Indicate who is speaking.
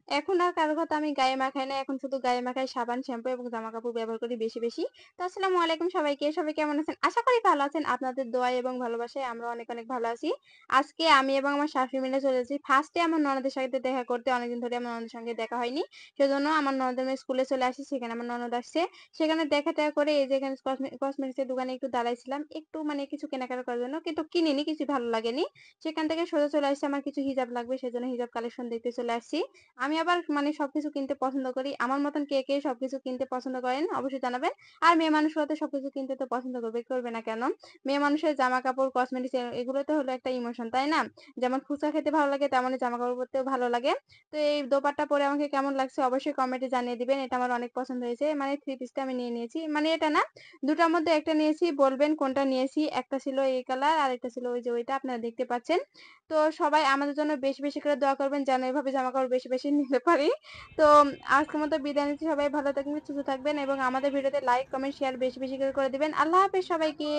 Speaker 1: এখন আর কারো কথা আমি গায়ে মাখাই না। এখন শুধু গায়ে মাখাই সাবান, শ্যাম্পু এবং জামাকাপড় ব্যবহার করি বেশি। তো আসসালামু আলাইকুম সবাইকে। সবাই কেমন আছেন? আশা করি ভালো আছেন। আপনাদের দোয়ায় এবং ভালোবাসায় আমরা অনেক ভালো আছি। আজকে আমি এবং আমার শাশুড়ি মিলে চলে এসেছি। ফার্স্টে আমার ননদের সাথে দেখা করতে। অনেকদিন ধরে আমার ননদের সঙ্গে দেখা হয়নি। সেজন্য আমার ননদের মেয়ে স্কুলে চলে আসি। সেখানে আমার ননদ আসছে। সেখানে দেখা-টেখা করে এই যে এখানে কসমেটিক্স এর দোকানে একটু দাঁড়াইছিলাম। একটু মানে কিছু কেনাকাটা করার জন্য। কিন্তু কিনিনি, কিছুই ভালো লাগেনি। সেখান থেকে সোজা চলে আসছি আমার কিছু হিজাব লাগবে। সেজন্য হিজাব কালেকশন দেখতে চলে আসছি। আমি আবার মানে সবকিছু কিনতে পছন্দ করি। আমার মতন কে সবকিছু কিনতে পছন্দ করেন অবশ্যই জানাবেন। আর মেয়ে মানুষ হলে তো সবকিছু কিনতে তো পছন্দ করবে না কেন? মেয়ে মানুষের জামা-কাপড়, কসমেটিক্স এগুলো তো হলো একটা ইমোশন, তাই না? যেমন ফুচকা খেতে ভালো লাগে তেমনি জামা-কাপড় পরতেও ভালো লাগে। তো এই দোপাট্টা পরে আমাকে কেমন লাগছে অবশ্যই কমেন্টে জানিয়ে দিবেন। এটা আমার অনেক পছন্দ হয়েছে। মানে 3 পিসটা আমি নিয়ে নিয়েছি। মানে এটা না, ২ টার মধ্যে একটা নিয়েছি। বলবেন কোনটা নিয়েছি। একটা ছিল এই কালার আরেকটা ছিল ওই যে ওইটা আপনারা দেখতে পাচ্ছেন। তো সবাই আমাদের জন্য বেশি করে দোয়া করবেন যেন এভাবে জামাকাপড় বেশি নিতে পারি। তো আজকের মতো বিদায় নিচ্ছি। সবাই ভালো থাকবেন, সুস্থ থাকবেন এবং আমাদের ভিডিওতে লাইক, কমেন্ট, শেয়ার বেশি করে দিবেন। আল্লাহ হাফেজ সবাইকে।